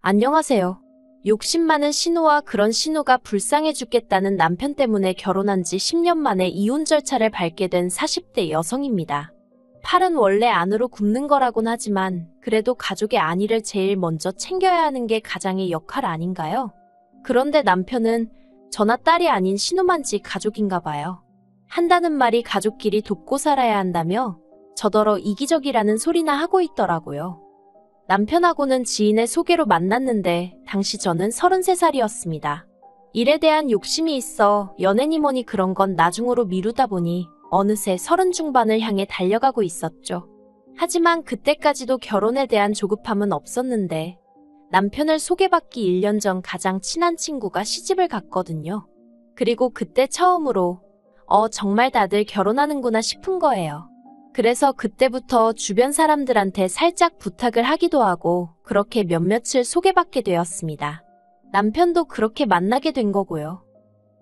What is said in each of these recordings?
안녕하세요. 욕심 많은 신우와 그런 신우가 불쌍해 죽겠다는 남편 때문에 결혼한 지 10년 만에 이혼 절차를 밟게 된 40대 여성입니다. 팔은 원래 안으로 굽는 거라곤 하지만 그래도 가족의 안위를 제일 먼저 챙겨야 하는 게 가장의 역할 아닌가요? 그런데 남편은 저나 딸이 아닌 신우만지 가족인가 봐요. 한다는 말이 가족끼리 돕고 살아야 한다며 저더러 이기적이라는 소리나 하고 있더라고요. 남편하고는 지인의 소개로 만났는데 당시 저는 33살이었습니다. 일에 대한 욕심이 있어 연애니 뭐니 그런 건 나중으로 미루다 보니 어느새 30 중반을 향해 달려가고 있었죠. 하지만 그때까지도 결혼에 대한 조급함은 없었는데 남편을 소개받기 1년 전 가장 친한 친구가 시집을 갔거든요. 그리고 그때 처음으로 정말 다들 결혼하는구나 싶은 거예요. 그래서 그때부터 주변 사람들한테 살짝 부탁을 하기도 하고 그렇게 몇몇을 소개받게 되었습니다. 남편도 그렇게 만나게 된 거고요.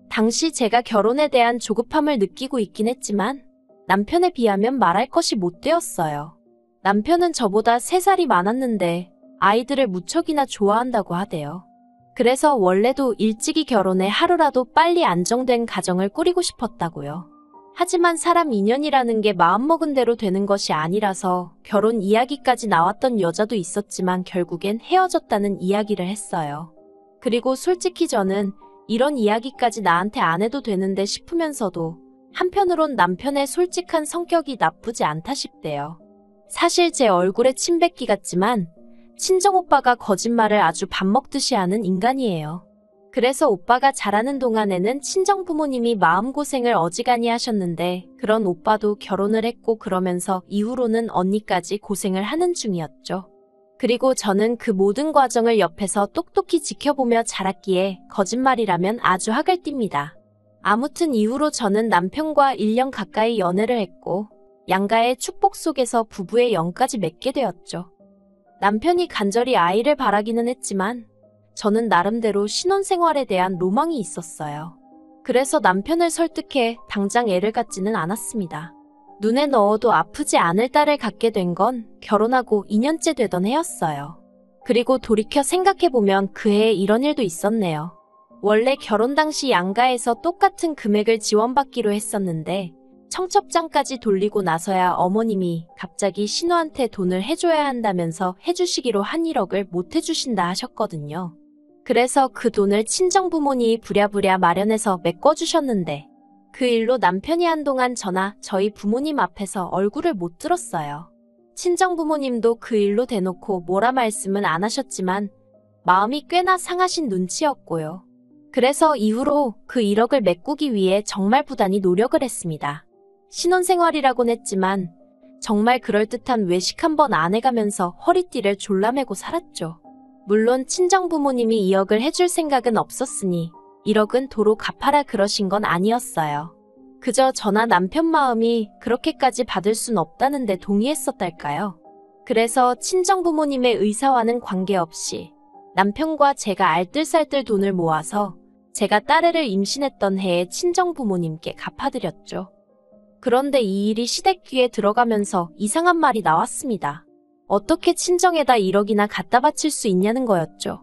당시 제가 결혼에 대한 조급함을 느끼고 있긴 했지만 남편에 비하면 말할 것이 못 되었어요. 남편은 저보다 3살이 많았는데 아이들을 무척이나 좋아한다고 하대요. 그래서 원래도 일찍이 결혼해 하루라도 빨리 안정된 가정을 꾸리고 싶었다고요. 하지만 사람 인연이라는 게 마음먹은 대로 되는 것이 아니라서 결혼 이야기까지 나왔던 여자도 있었지만 결국엔 헤어졌다는 이야기를 했어요. 그리고 솔직히 저는 이런 이야기까지 나한테 안 해도 되는데 싶으면서도 한편으론 남편의 솔직한 성격이 나쁘지 않다 싶대요. 사실 제 얼굴에 침 뱉기 같지만 친정오빠가 거짓말을 아주 밥 먹듯이 하는 인간이에요. 그래서 오빠가 자라는 동안에는 친정부모님이 마음고생을 어지간히 하셨는데 그런 오빠도 결혼을 했고 그러면서 이후로는 언니까지 고생을 하는 중이었죠. 그리고 저는 그 모든 과정을 옆에서 똑똑히 지켜보며 자랐기에 거짓말이라면 아주 학을 띱니다. 아무튼 이후로 저는 남편과 1년 가까이 연애를 했고 양가의 축복 속에서 부부의 영까지 맺게 되었죠. 남편이 간절히 아이를 바라기는 했지만 저는 나름대로 신혼생활에 대한 로망이 있었어요. 그래서 남편을 설득해 당장 애를 갖지는 않았습니다. 눈에 넣어도 아프지 않을 딸을 갖게 된 건 결혼하고 2년째 되던 해였어요. 그리고 돌이켜 생각해보면 그 해에 이런 일도 있었네요. 원래 결혼 당시 양가에서 똑같은 금액을 지원받기로 했었는데 청첩장까지 돌리고 나서야 어머님이 갑자기 신우한테 돈을 해줘야 한다면서 해주시기로 한 1억을 못 해주신다 하셨거든요. 그래서 그 돈을 친정부모님이 부랴부랴 마련해서 메꿔주셨는데 그 일로 남편이 한동안 저나 저희 부모님 앞에서 얼굴을 못 들었어요. 친정부모님도 그 일로 대놓고 뭐라 말씀은 안 하셨지만 마음이 꽤나 상하신 눈치였고요. 그래서 이후로 그 1억을 메꾸기 위해 정말 부단히 노력을 했습니다. 신혼생활이라곤 했지만 정말 그럴듯한 외식 한번 안 해가면서 허리띠를 졸라매고 살았죠. 물론 친정부모님이 2억을 해줄 생각은 없었으니 1억은 도로 갚아라 그러신 건 아니었어요. 그저 저나 남편 마음이 그렇게까지 받을 순 없다는데 동의했었달까요? 그래서 친정부모님의 의사와는 관계없이 남편과 제가 알뜰살뜰 돈을 모아서 제가 딸애를 임신했던 해에 친정부모님께 갚아드렸죠. 그런데 이 일이 시댁 귀에 들어가면서 이상한 말이 나왔습니다. 어떻게 친정에다 1억이나 갖다 바칠 수 있냐는 거였죠.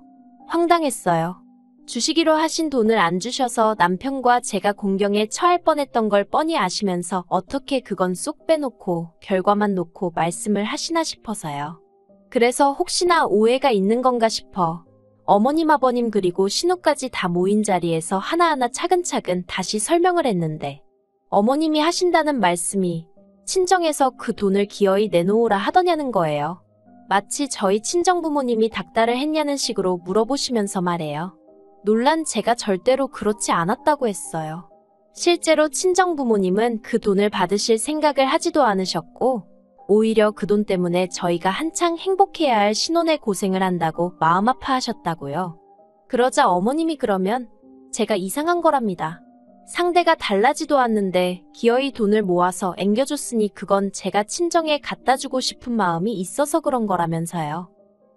황당했어요. 주시기로 하신 돈을 안 주셔서 남편과 제가 공경에 처할 뻔했던 걸 뻔히 아시면서 어떻게 그건 쏙 빼놓고 결과만 놓고 말씀을 하시나 싶어서요. 그래서 혹시나 오해가 있는 건가 싶어 어머님 아버님 그리고 신우까지 다 모인 자리에서 하나하나 차근차근 다시 설명을 했는데 어머님이 하신다는 말씀이 친정에서 그 돈을 기어이 내놓으라 하더냐는 거예요. 마치 저희 친정부모님이 닥달을 했냐는 식으로 물어보시면서 말해요. 놀란 제가 절대로 그렇지 않았다고 했어요. 실제로 친정부모님은 그 돈을 받으실 생각을 하지도 않으셨고 오히려 그 돈 때문에 저희가 한창 행복해야 할 신혼의 고생을 한다고 마음 아파하셨다고요. 그러자 어머님이 그러면 제가 이상한 거랍니다. 상대가 달라지도 않는데 기어이 돈을 모아서 앵겨줬으니 그건 제가 친정에 갖다 주고 싶은 마음이 있어서 그런 거라면서요.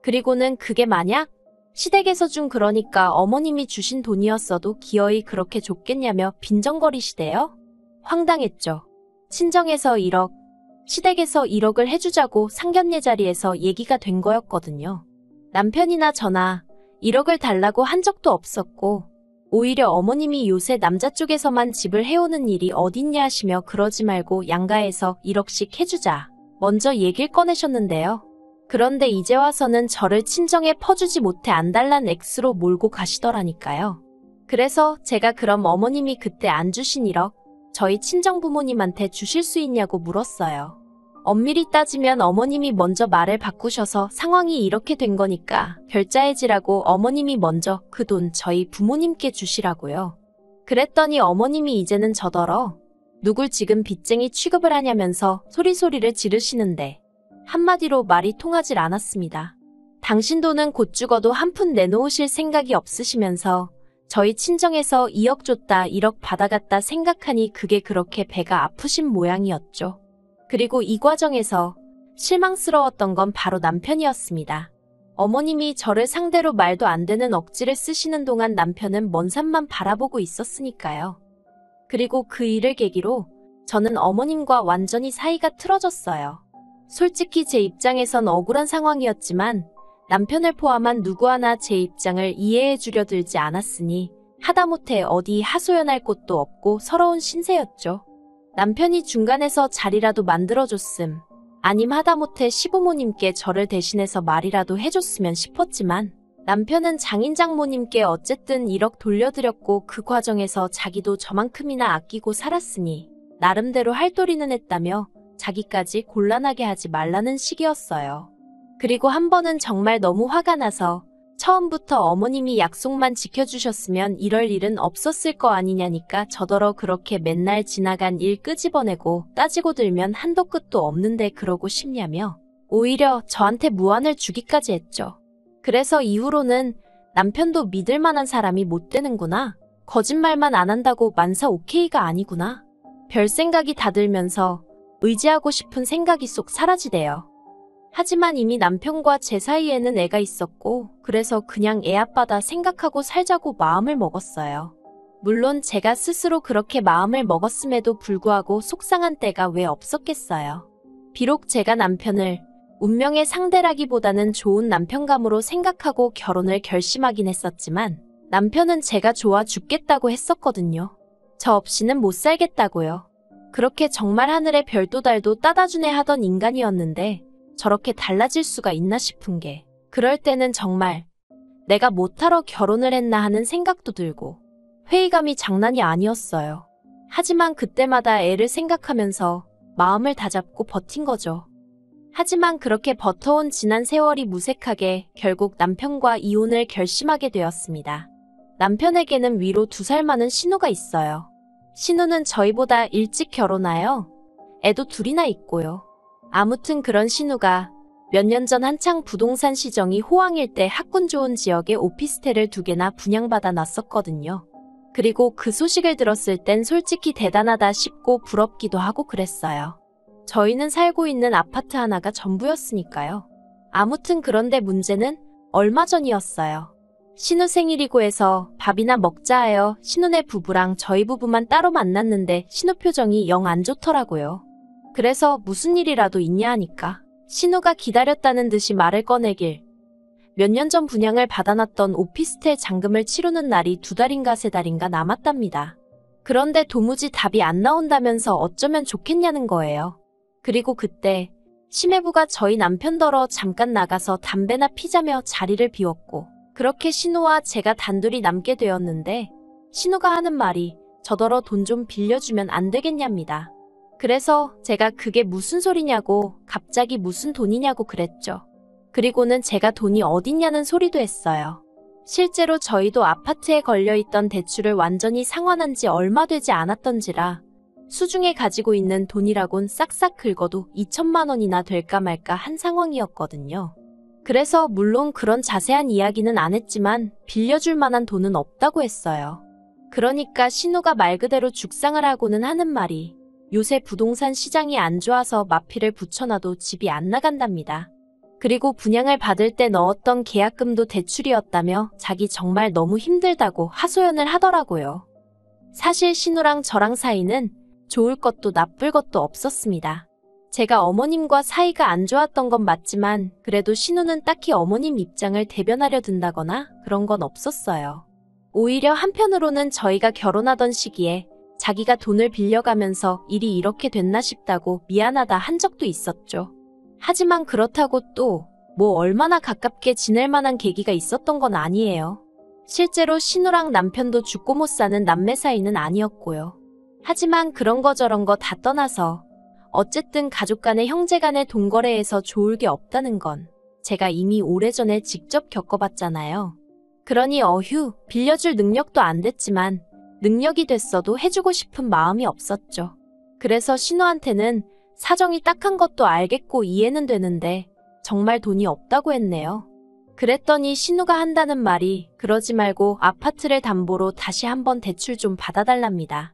그리고는 그게 만약 시댁에서 준 그러니까 어머님이 주신 돈이었어도 기어이 그렇게 줬겠냐며 빈정거리시대요. 황당했죠. 친정에서 1억, 시댁에서 1억을 해주자고 상견례 자리에서 얘기가 된 거였거든요. 남편이나 저나 1억을 달라고 한 적도 없었고 오히려 어머님이 요새 남자 쪽에서만 집을 해오는 일이 어딨냐 하시며 그러지 말고 양가에서 1억씩 해주자 먼저 얘기를 꺼내셨는데요. 그런데 이제 와서는 저를 친정에 퍼주지 못해 안 달란 액수로 몰고 가시더라니까요. 그래서 제가 그럼 어머님이 그때 안 주신 1억 저희 친정 부모님한테 주실 수 있냐고 물었어요. 엄밀히 따지면 어머님이 먼저 말을 바꾸셔서 상황이 이렇게 된 거니까 결자해지라고 어머님이 먼저 그 돈 저희 부모님께 주시라고요. 그랬더니 어머님이 이제는 저더러 누굴 지금 빚쟁이 취급을 하냐면서 소리소리를 지르시는데 한마디로 말이 통하질 않았습니다. 당신 돈은 곧 죽어도 한 푼 내놓으실 생각이 없으시면서 저희 친정에서 2억 줬다 1억 받아갔다 생각하니 그게 그렇게 배가 아프신 모양이었죠. 그리고 이 과정에서 실망스러웠던 건 바로 남편이었습니다. 어머님이 저를 상대로 말도 안 되는 억지를 쓰시는 동안 남편은 먼 산만 바라보고 있었으니까요. 그리고 그 일을 계기로 저는 어머님과 완전히 사이가 틀어졌어요. 솔직히 제 입장에선 억울한 상황이었지만 남편을 포함한 누구 하나 제 입장을 이해해 주려 들지 않았으니 하다못해 어디 하소연할 곳도 없고 서러운 신세였죠. 남편이 중간에서 자리라도 만들어줬음. 아님 하다못해 시부모님께 저를 대신해서 말이라도 해줬으면 싶었지만 남편은 장인장모님께 어쨌든 1억 돌려드렸고 그 과정에서 자기도 저만큼이나 아끼고 살았으니 나름대로 할도리는 했다며 자기까지 곤란하게 하지 말라는 식이었어요. 그리고 한 번은 정말 너무 화가 나서 처음부터 어머님이 약속만 지켜주셨으면 이럴 일은 없었을 거 아니냐니까 저더러 그렇게 맨날 지나간 일 끄집어내고 따지고 들면 한도 끝도 없는데 그러고 싶냐며 오히려 저한테 무안을 주기까지 했죠. 그래서 이후로는 남편도 믿을 만한 사람이 못 되는구나. 거짓말만 안 한다고 만사 오케이가 아니구나. 별 생각이 다 들면서 의지하고 싶은 생각이 쏙 사라지대요. 하지만 이미 남편과 제 사이에는 애가 있었고 그래서 그냥 애 아빠다 생각하고 살자고 마음을 먹었어요. 물론 제가 스스로 그렇게 마음을 먹었음에도 불구하고 속상한 때가 왜 없었겠어요. 비록 제가 남편을 운명의 상대라기보다는 좋은 남편감으로 생각하고 결혼을 결심하긴 했었지만 남편은 제가 좋아 죽겠다고 했었거든요. 저 없이는 못 살겠다고요. 그렇게 정말 하늘의 별도 달도 따다주네 하던 인간이었는데 저렇게 달라질 수가 있나 싶은 게 그럴 때는 정말 내가 못하러 결혼을 했나 하는 생각도 들고 회의감이 장난이 아니었어요. 하지만 그때마다 애를 생각하면서 마음을 다잡고 버틴 거죠. 하지만 그렇게 버텨온 지난 세월이 무색하게 결국 남편과 이혼을 결심하게 되었습니다. 남편에게는 위로 2살 많은 신우가 있어요. 신우는 저희보다 일찍 결혼하여 애도 2이나 있고요. 아무튼 그런 신우가 몇 년 전 한창 부동산 시정이 호황일 때 학군 좋은 지역에 오피스텔을 2개나 분양받아 놨었거든요. 그리고 그 소식을 들었을 땐 솔직히 대단하다 싶고 부럽기도 하고 그랬어요. 저희는 살고 있는 아파트 하나가 전부였으니까요. 아무튼 그런데 문제는 얼마 전이었어요. 신우 생일이고 해서 밥이나 먹자 하여 신우네 부부랑 저희 부부만 따로 만났는데 신우 표정이 영 안 좋더라고요. 그래서 무슨 일이라도 있냐 하니까 신우가 기다렸다는 듯이 말을 꺼내길 몇 년 전 분양을 받아놨던 오피스텔 잔금을 치르는 날이 2달인가 3달인가 남았답니다. 그런데 도무지 답이 안 나온다면서 어쩌면 좋겠냐는 거예요. 그리고 그때 심해부가 저희 남편더러 잠깐 나가서 담배나 피자며 자리를 비웠고 그렇게 신우와 제가 단둘이 남게 되었는데 신우가 하는 말이 저더러 돈 좀 빌려주면 안 되겠냐입니다. 그래서 제가 그게 무슨 소리냐고 갑자기 무슨 돈이냐고 그랬죠. 그리고는 제가 돈이 어딨냐는 소리도 했어요. 실제로 저희도 아파트에 걸려있던 대출을 완전히 상환한 지 얼마 되지 않았던지라 수중에 가지고 있는 돈이라곤 싹싹 긁어도 2천만 원이나 될까 말까 한 상황이었거든요. 그래서 물론 그런 자세한 이야기는 안 했지만 빌려줄 만한 돈은 없다고 했어요. 그러니까 신우가 말 그대로 죽상을 하고는 하는 말이 요새 부동산 시장이 안 좋아서 마피를 붙여놔도 집이 안 나간답니다. 그리고 분양을 받을 때 넣었던 계약금도 대출이었다며 자기 정말 너무 힘들다고 하소연을 하더라고요. 사실 신우랑 저랑 사이는 좋을 것도 나쁠 것도 없었습니다. 제가 어머님과 사이가 안 좋았던 건 맞지만 그래도 신우는 딱히 어머님 입장을 대변하려 든다거나 그런 건 없었어요. 오히려 한편으로는 저희가 결혼하던 시기에 자기가 돈을 빌려가면서 일이 이렇게 됐나 싶다고 미안하다 한 적도 있었죠. 하지만 그렇다고 또 뭐 얼마나 가깝게 지낼 만한 계기가 있었던 건 아니에요. 실제로 신우랑 남편도 죽고 못 사는 남매 사이는 아니었고요. 하지만 그런 거 저런 거 다 떠나서 어쨌든 가족 간의 형제 간의 돈거래에서 좋을 게 없다는 건 제가 이미 오래전에 직접 겪어봤잖아요. 그러니 어휴, 빌려줄 능력도 안 됐지만 능력이 됐어도 해주고 싶은 마음이 없었죠. 그래서 신우한테는 사정이 딱한 것도 알겠고 이해는 되는데 정말 돈이 없다고 했네요. 그랬더니 신우가 한다는 말이 그러지 말고 아파트를 담보로 다시 한번 대출 좀 받아달랍니다.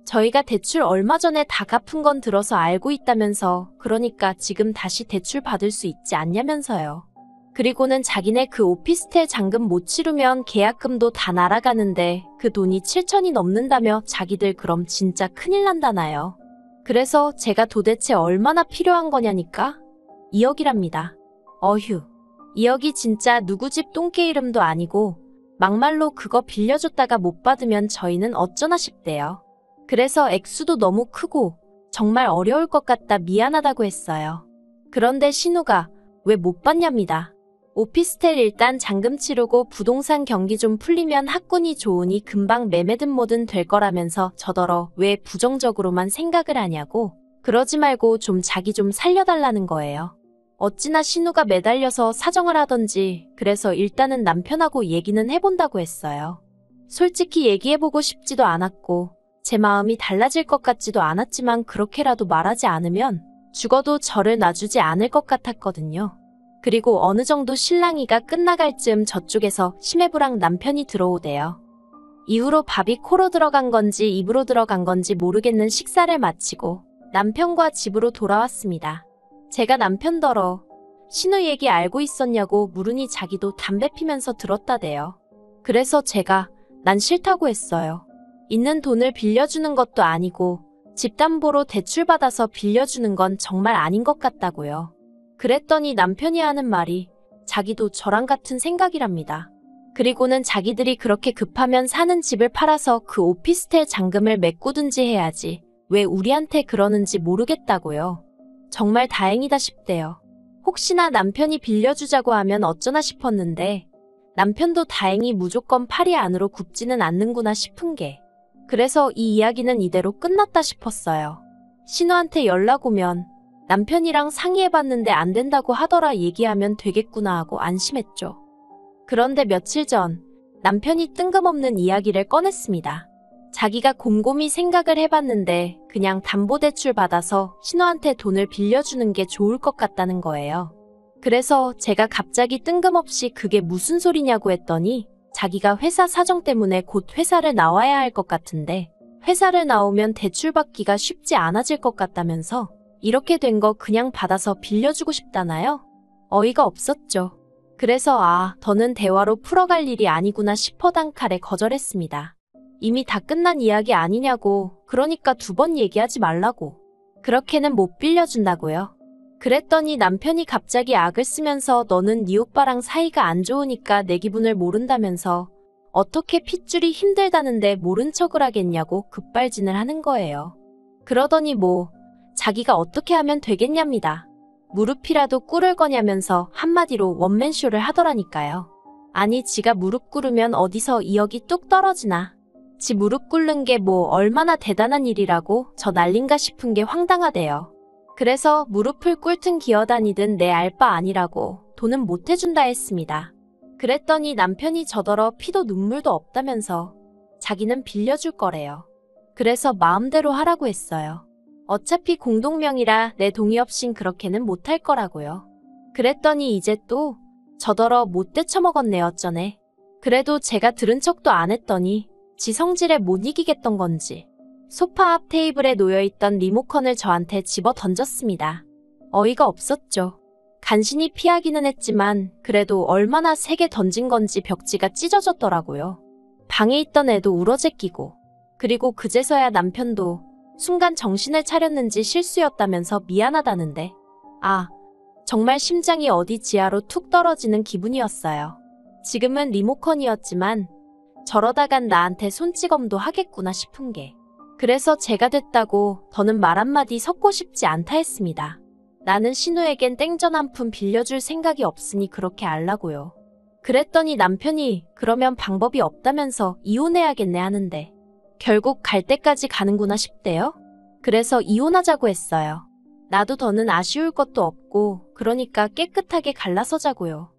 저희가 대출 얼마 전에 다 갚은 건 들어서 알고 있다면서 그러니까 지금 다시 대출 받을 수 있지 않냐면서요. 그리고는 자기네 그 오피스텔 잔금 못 치르면 계약금도 다 날아가는데 그 돈이 7천이 넘는다며 자기들 그럼 진짜 큰일 난다나요. 그래서 제가 도대체 얼마나 필요한 거냐니까? 2억이랍니다. 어휴, 2억이 진짜 누구 집 똥개 이름도 아니고 막말로 그거 빌려줬다가 못 받으면 저희는 어쩌나 싶대요. 그래서 액수도 너무 크고 정말 어려울 것 같다 미안하다고 했어요. 그런데 신우가 왜 못 받냐입니다. 오피스텔 일단 잔금 치르고 부동산 경기 좀 풀리면 학군이 좋으니 금방 매매든 뭐든 될 거라면서 저더러 왜 부정적으로만 생각을 하냐고 그러지 말고 좀 자기 좀 살려달라는 거예요. 어찌나 신우가 매달려서 사정을 하던지 그래서 일단은 남편하고 얘기는 해본다고 했어요. 솔직히 얘기해보고 싶지도 않았고 제 마음이 달라질 것 같지도 않았지만 그렇게라도 말하지 않으면 죽어도 저를 놔주지 않을 것 같았거든요. 그리고 어느 정도 실랑이가 끝나갈 즈음 저쪽에서 심해부랑 남편이 들어오대요. 이후로 밥이 코로 들어간 건지 입으로 들어간 건지 모르겠는 식사를 마치고 남편과 집으로 돌아왔습니다. 제가 남편더러 신우 얘기 알고 있었냐고 물으니 자기도 담배 피면서 들었다대요. 그래서 제가 난 싫다고 했어요. 있는 돈을 빌려주는 것도 아니고 집담보로 대출받아서 빌려주는 건 정말 아닌 것 같다고요. 그랬더니 남편이 하는 말이 자기도 저랑 같은 생각이랍니다. 그리고는 자기들이 그렇게 급하면 사는 집을 팔아서 그 오피스텔 잔금을 메꾸든지 해야지 왜 우리한테 그러는지 모르겠다고요. 정말 다행이다 싶대요. 혹시나 남편이 빌려주자고 하면 어쩌나 싶었는데 남편도 다행히 무조건 팔이 안으로 굽지는 않는구나 싶은 게 그래서 이 이야기는 이대로 끝났다 싶었어요. 신우한테 연락 오면 남편이랑 상의해봤는데 안 된다고 하더라 얘기하면 되겠구나 하고 안심했죠. 그런데 며칠 전 남편이 뜬금없는 이야기를 꺼냈습니다. 자기가 곰곰이 생각을 해봤는데 그냥 담보대출 받아서 신우한테 돈을 빌려주는 게 좋을 것 같다는 거예요. 그래서 제가 갑자기 뜬금없이 그게 무슨 소리냐고 했더니 자기가 회사 사정 때문에 곧 회사를 나와야 할 것 같은데 회사를 나오면 대출받기가 쉽지 않아질 것 같다면서 이렇게 된 거 그냥 받아서 빌려주고 싶다나요? 어이가 없었죠. 그래서 더는 대화로 풀어갈 일이 아니구나 싶어 단칼에 거절했습니다. 이미 다 끝난 이야기 아니냐고 그러니까 2번 얘기하지 말라고. 그렇게는 못 빌려준다고요. 그랬더니 남편이 갑자기 악을 쓰면서 너는 네 오빠랑 사이가 안 좋으니까 내 기분을 모른다면서 어떻게 핏줄이 힘들다는데 모른 척을 하겠냐고 급발진을 하는 거예요. 그러더니 자기가 어떻게 하면 되겠냐입니다. 무릎이라도 꿇을 거냐면서 한마디로 원맨쇼를 하더라니까요. 아니 지가 무릎 꿇으면 어디서 2억이 뚝 떨어지나. 지 무릎 꿇는 게 얼마나 대단한 일이라고 저 난린가 싶은 게 황당하대요. 그래서 무릎을 꿇든 기어다니든 내 알 바 아니라고 돈은 못 해준다 했습니다. 그랬더니 남편이 저더러 피도 눈물도 없다면서 자기는 빌려줄 거래요. 그래서 마음대로 하라고 했어요. 어차피 공동명의라 내 동의 없인 그렇게는 못할 거라고요. 그랬더니 이제 또 저더러 못돼 처먹었네 어쩌네. 그래도 제가 들은 척도 안 했더니 지 성질에 못 이기겠던 건지 소파 앞 테이블에 놓여있던 리모컨을 저한테 집어 던졌습니다. 어이가 없었죠. 간신히 피하기는 했지만 그래도 얼마나 세게 던진 건지 벽지가 찢어졌더라고요. 방에 있던 애도 울어제끼고 그리고 그제서야 남편도 순간 정신을 차렸는지 실수였다면서 미안하다는데. 아, 정말 심장이 어디 지하로 툭 떨어지는 기분이었어요. 지금은 리모컨이었지만 저러다간 나한테 손찌검도 하겠구나 싶은 게. 그래서 제가 됐다고 더는 말 한마디 섞고 싶지 않다 했습니다. 나는 신우에겐 땡전 한 푼 빌려줄 생각이 없으니 그렇게 알라고요. 그랬더니 남편이 그러면 방법이 없다면서 이혼해야겠네 하는데 결국 갈 때까지 가는구나 싶대요. 그래서 이혼하자고 했어요. 나도 더는 아쉬울 것도 없고 그러니까 깨끗하게 갈라서자고요.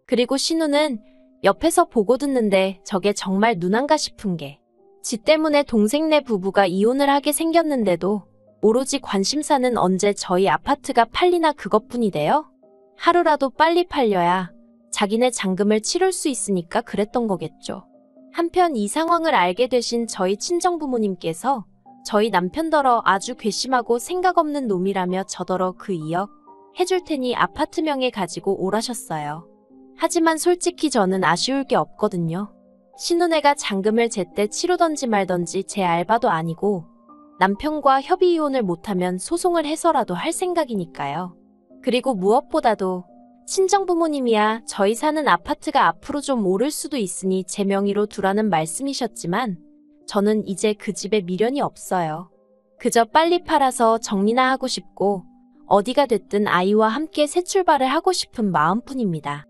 그리고 신우는 옆에서 보고 듣는데 저게 정말 눈안가 싶은 게 지 때문에 동생네 부부가 이혼을 하게 생겼는데도 오로지 관심사는 언제 저희 아파트가 팔리나 그것뿐이대요. 하루라도 빨리 팔려야 자기네 잔금을 치룰 수 있으니까 그랬던 거겠죠. 한편 이 상황을 알게 되신 저희 친정부모님께서 저희 남편더러 아주 괘씸하고 생각 없는 놈이라며 저더러 그 2억 해줄 테니 아파트명에 가지고 오라셨어요. 하지만 솔직히 저는 아쉬울 게 없거든요. 신혼애가 잔금을 제때 치르던지 말던지 제 알바도 아니고 남편과 협의 이혼을 못하면 소송을 해서라도 할 생각이니까요. 그리고 무엇보다도 친정부모님이야 저희 사는 아파트가 앞으로 좀 오를 수도 있으니 제 명의로 두라는 말씀이셨지만 저는 이제 그 집에 미련이 없어요. 그저 빨리 팔아서 정리나 하고 싶고 어디가 됐든 아이와 함께 새 출발을 하고 싶은 마음뿐입니다.